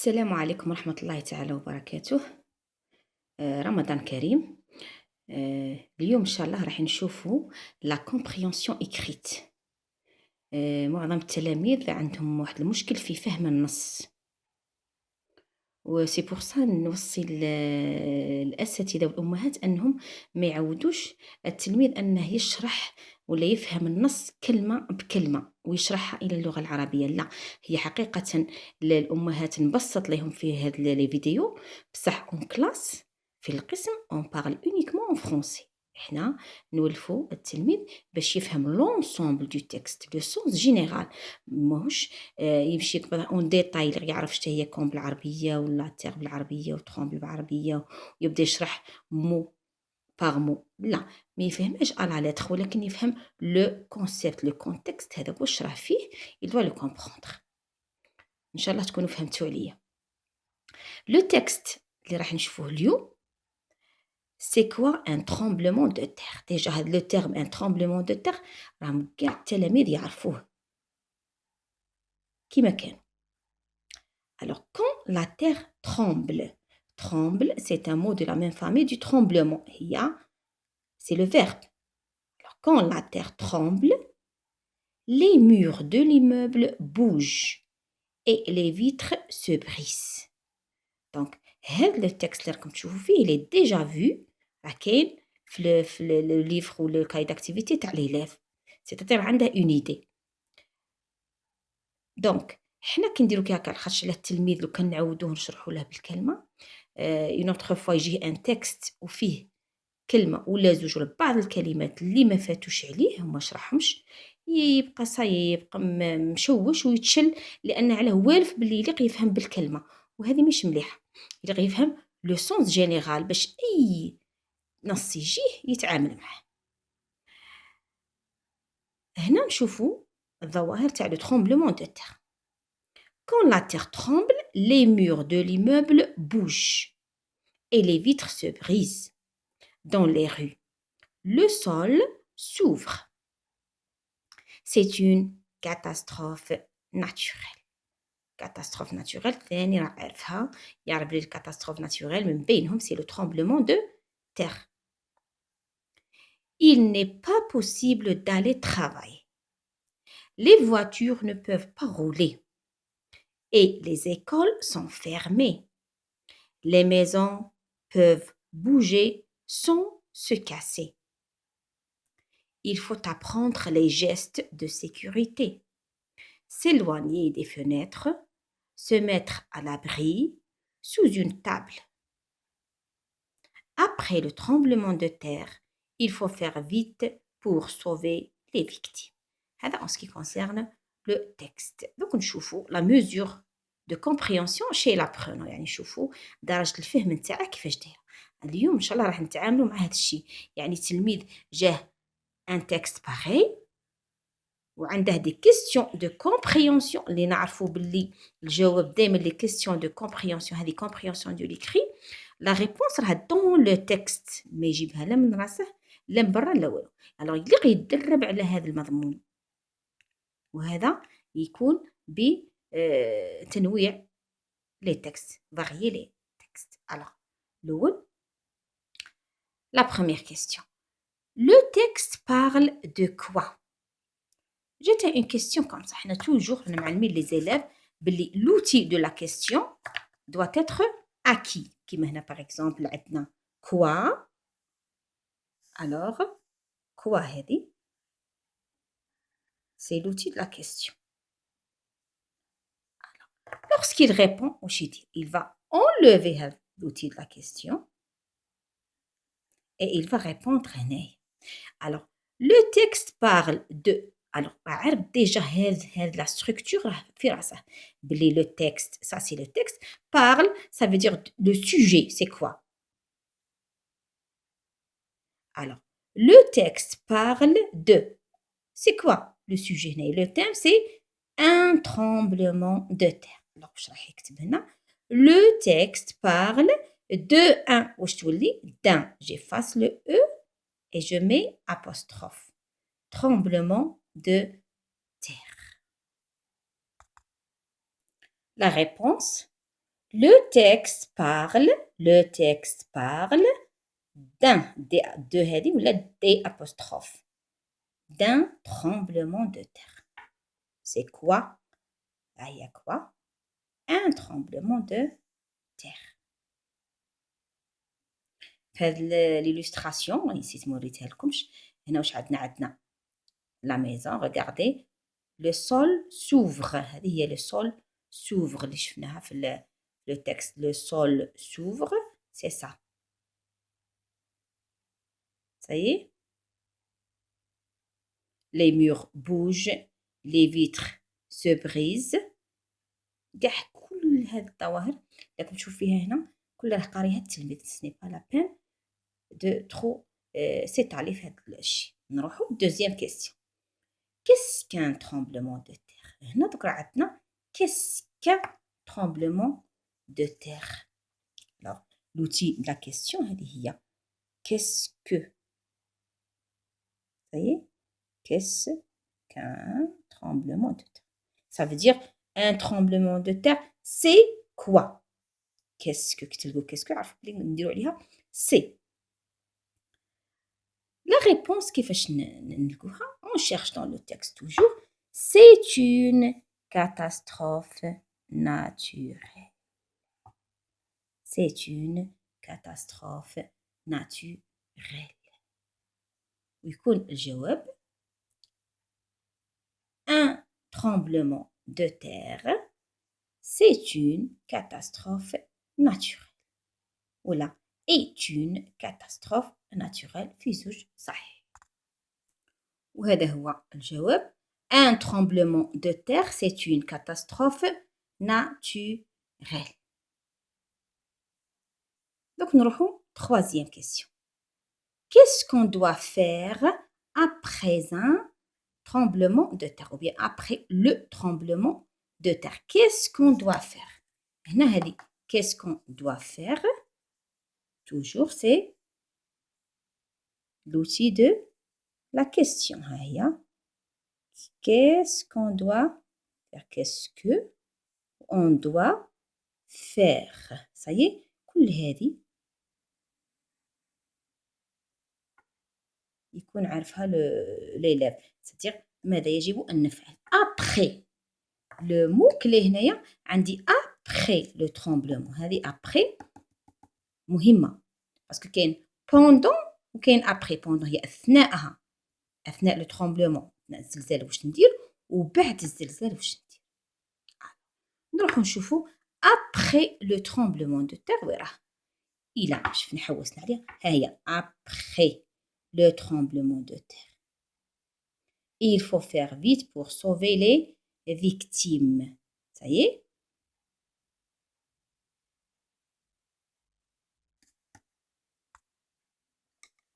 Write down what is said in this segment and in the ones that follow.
السلام عليكم ورحمة الله تعالى وبركاته. رمضان كريم. اليوم إن شاء الله راح نشوفوا la compréhension écrite. معظم التلاميذ عندهم واحد المشكل في فهم النص، وسي بور سا نوصي الأساتذة والأمهات أنهم ما يعودوش التلميذ أنه يشرح ولا يفهم النص كلمة بكلمة ويشرحها إلى اللغة العربية. لا، هي حقيقة الأمهات نبسط لهم في هاد لي فيديو، بصح اون كلاس في القسم اون بارل اونيكمون اون فرونسي. احنا نولفوا التلميذ باش يفهم لونسومبل دو تكست، لو سونس جينيرال، ماهوش يمشي اون ديتاي يعرف شتا هي كون بالعربيه ولا تيغ بالعربيه وتخون بالعربيه ويبدا يشرح مو باغ مو. لا، ما يفهمش على لتر، ولكن يفهم لو كونسيبت، لو كونتكست هذا واش راه فيه، il doit le comprendre. ان شاء الله تكونوا فهمتوا عليا. لو تكست اللي راح نشوفوه اليوم سي كوا ان ترومبلمون دو تيغ. ديجا هاد لو تيرم ان ترومبلمون دو تيغ راهم كاع التلاميذ يعرفوه كيما كان. Alors, quand la terre tremble, tremble, c'est un mot de la même famille du tremblement. C'est le verbe. Alors, quand la terre tremble, les murs de l'immeuble bougent et les vitres se brisent. Donc, le texte là, comme tu vous fais, il est déjà vu. Laquelle, le livre ou le cahier d'activité تاع l'élève. C'est-à-dire, عنده une idée. Donc, حنا كي نديرو كي هكا خاطش التلميذ لو كان نعاودوه نشرحو له بالكلمه، اون اوتر فوا يجيه ان تكست وفيه كلمه ولا زوج ولا بعض الكلمات اللي ما فاتوش عليه وما شرحهمش، يبقى يبقى مشوش ويتشل، لان عليه والف باللي يليق يفهم بالكلمه، وهذه مش مليحه. يليق يفهم لو سونس جينيرال باش اي نص يجيه يتعامل معاه. هنا نشوفوا الظواهر تاع لو ترومبلمون دو تير. Quand la terre tremble, les murs de l'immeuble bougent et les vitres se brisent. Dans les rues, le sol s'ouvre. C'est une catastrophe naturelle. Catastrophe naturelle, ثاني راه عارفها، يعرف بلي الكاتاستروف naturelle من بينهم c'est le tremblement de terre. Il n'est pas possible d'aller travailler. Les voitures ne peuvent pas rouler. Et les écoles sont fermées. Les maisons peuvent bouger sans se casser. Il faut apprendre les gestes de sécurité. S'éloigner des fenêtres, se mettre à l'abri sous une table. Après le tremblement de terre, il faut faire vite pour sauver les victimes. هذا en ce qui concerne le texte. Donc نشوفوا la mesure de compréhension chez l'apprenant، يعني نشوفوا درجة الفهم نتاعه كيفاش دايره. اليوم ان شاء الله راح نتعاملوا مع هذا الشيء، يعني تلميذ جاه ان تكست باغي وعنده دي كيستيون دو كومبريهنسيون اللي نعرفوا باللي الجواب دائما لي كيستيون دو كومبريهنسيون، هذه كومبريهنسيون دو ليكري. لا ريبونس راها دون لو تكست، ما يجيبها لا من راسه لا من برا لا والو. الوغ يليق يتدرب على هذا المضمون، وهذا يكون بتنويع لي تكست، فاريي لي تكست. الوغ الاول la première question. Le texte parle de quoi? J'étais une question comme ça. On a toujours معلمين les élèves باللي l'outil de la question doit être acquis. كيما هنا par exemple عندنا quoi. Alors quoi هذه c'est l'outil de la question. Alors, lorsqu'il répond واش يدير؟ il va enlever l'outil de la question et il va répondre هنايا. Alors le texte parle de. Alors عارف déjà هذه la structure راه في راسه بلي le texte, ça c'est le texte, parle ça veut dire le sujet c'est quoi? Alors le texte parle de, c'est quoi le sujet هنا؟ le thème c'est un tremblement de terre. alors واش راح يكتب هنا؟ le texte parle de un واش تولي d'un, j'efface le e et je mets apostrophe. Tremblement de terre. La réponse, Le texte parle d'un, de هذه ولا des apostrophes, d'un tremblement de terre. C'est quoi? Il y a quoi? Un tremblement de terre. في هذه l'illustration نسيت موريتها لكمش. هنا واش عندنا la maison. Regardez, le sol s'ouvre. هذه هي le sol s'ouvre اللي شفناها في le texte. Le sol s'ouvre, c'est ça. Ça y est? Les murs bougent, les vitres se brisent. كاع كل هذه الظواهر راكم تشوف فيها هنا كلها قاريها التلميذ. ce n'est pas la peine de trop s'étaler في هذا الشيء. نروحوا deuxième question. Qu'est-ce qu'un tremblement de terre? هنا دوك راه عندنا qu'est-ce qu'un tremblement de terre. Alors l'outil de la question هذه هي qu'est-ce que. Ça y est? Qu'est-ce qu'un tremblement de terre? Ça veut dire un tremblement de terre, c'est quoi? Qu'est-ce que qu'est-ce que عرفوا بلي نديروا عليها c'est. La réponse كيفاش نلقوها؟ on cherche dans le texte toujours. C'est une catastrophe naturelle. C'est une catastrophe naturelle. ويكون الجواب un tremblement de terre, c'est une catastrophe naturelle. ولا est une catastrophe naturelle في زوج صحيح. وهذا هو الجواب. Un tremblement de terre, c'est une catastrophe naturelle. Donc نروحوا troisième question. Qu'est-ce qu'on doit faire après un tremblement de terre ou bien après le tremblement de terre? Qu'est-ce qu'on doit faire? هنا هذه qu'est-ce qu'on doit faire? Toujours c'est l'outil de la question. Qu'est-ce qu'on doit faire? Qu'est-ce que on doit faire? Ça y est, كل هذه يكون عارفها l'élève. c'est-à-dire ماذا يجب أن نفعل après. le mot كلي هنايا عندي après le tremblement. هذه après مهمة باسكو كاين pendant وكاين après. pendant هي أثناءها، أثناء لو ترومبلومون، أثناء الزلزال واش ندير، وبعد الزلزال واش ندير. نروحو نشوفو après le tremblement de terre وين راه. إلا شفنا حوسنا عليها ها هي après le tremblement de terre. Il faut faire vite pour sauver les victimes. Ça y est.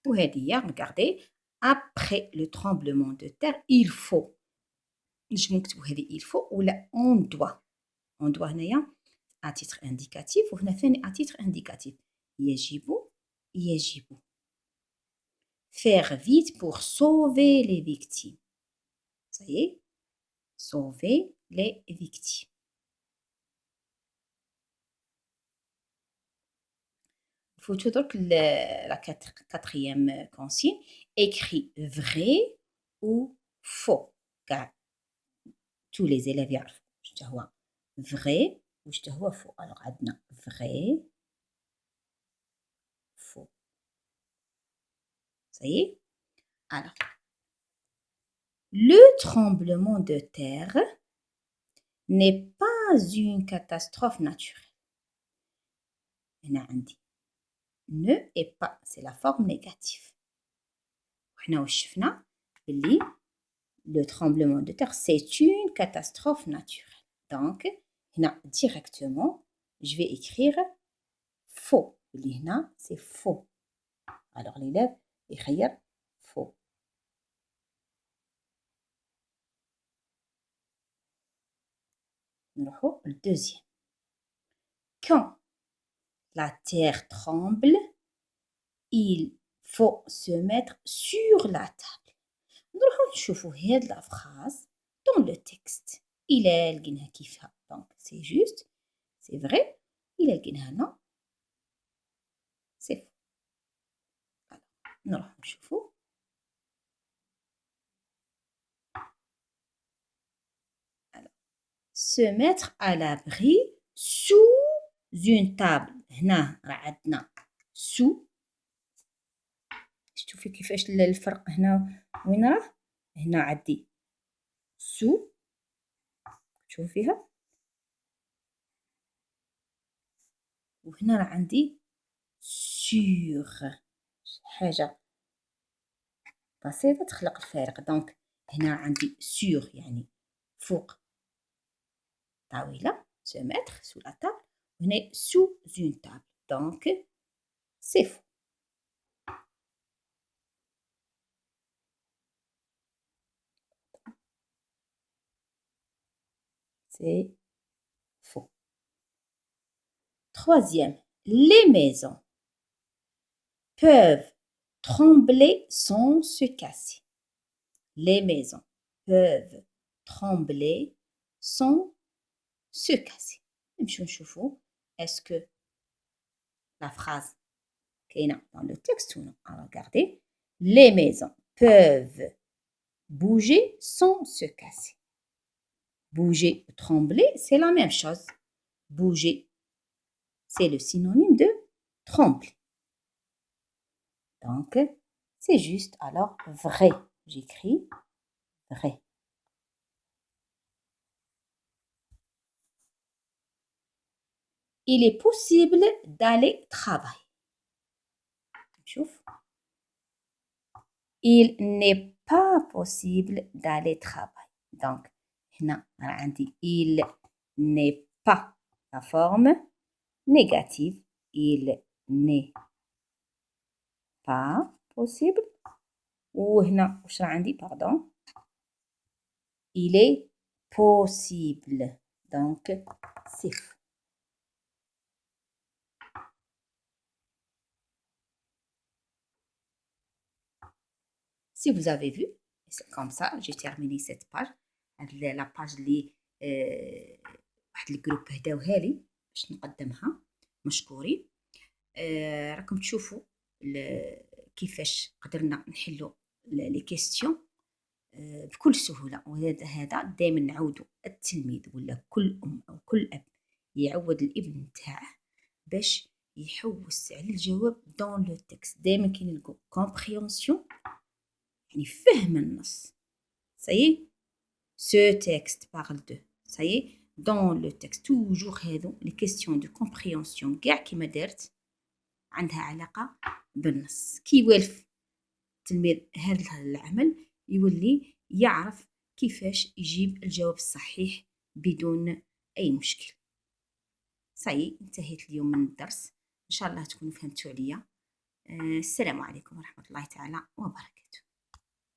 وهذه هي regardez après le tremblement de terre il faut. نجمو نكتبو هذه il faut ولا on doit. on doit هنايا à titre indicatif وهنا ثاني à titre indicatif. يجب faire vite pour sauver les victimes. Ça y est, sauver les victimes. Il faut toujours que la quatrième consigne écrit vrai ou faux. Car tous les élèves يعرفوا واش هو vrai واش هو faux. Alors عندنا vrai faux. Ça y est. Alors le tremblement de terre n'est pas une catastrophe naturelle. هنا عندي ne est pas, c'est la forme négative. وحنا واش شفنا بلي le tremblement de terre c'est une catastrophe naturelle. Donc هنا directement je vais écrire faux. اللي هنا c'est faux. Alors l'élève يخير faux. نروحو الدوزيام. Quand la terre tremble, il faut se mettre sur la table. نروحو نشوفو هاد la phrase dans le texte. إلا لقيناها كيفها donc c'est juste, c'est vrai. إلا لقيناها لنا صفر. نروح نشوفو. se mettre à l'abri sous une table. هنا راه عندنا sous. شوفي كيفاش الفرق هنا وين راه. هنا عندي sous تشوفيها، وهنا راه عندي sur. حاجة بسيطة تخلق الفارق. دونك هنا عندي sur يعني فوق طاولة se mettre sous la table، وهنا sous une table. دونك c'est faux. C'est faux. Troisième, les maisons peuvent trembler sans se casser. Les maisons peuvent trembler sans se casser. نمشيو نشوفو est-ce que la phrase كاينة dans le texte ou non. Alors regardez, les maisons peuvent bouger sans se casser. Bouger, trembler, c'est la même chose. Bouger, c'est le synonyme de trembler. Donc, c'est juste alors vrai. J'écris vrai. Il est possible d'aller travailler. شوف. Il n'est pas possible d'aller travailler. Donc, هنا عندي il n'est pas la forme négative. Il n'est pas possible. وهنا واش راه عندي pardon. Il est possible. Donc, c'est faux. Si vous avez vu, c'est comme ça, j'ai terminé cette page. La page اللي واحد الجروب هداوها لي باش نقدمها. مشكورين. راكم تشوفوا كيفاش قدرنا نحلوا لي كيستيون بكل سهولة. وهذا دائما نعودوا التلميذ ولا كل أم أو كل أب يعود الابن نتاعه باش يحوس على الجواب دون لو تكست. دائما كي نلقوا كومبريونسيون يعني فهم النص. ça y est, ce texte parle de. ça y est, dans le texte toujours هذو les questions de compréhension كاع كيما درت عندها علاقة بالنص. كي يوالف التلميذ هذا العمل يولي يعرف كيفاش يجيب الجواب الصحيح بدون أي مشكل. صحيح انتهيت اليوم من الدرس. إن شاء الله تكونوا فهمتوا عليا. السلام عليكم ورحمة الله تعالى وبركاته.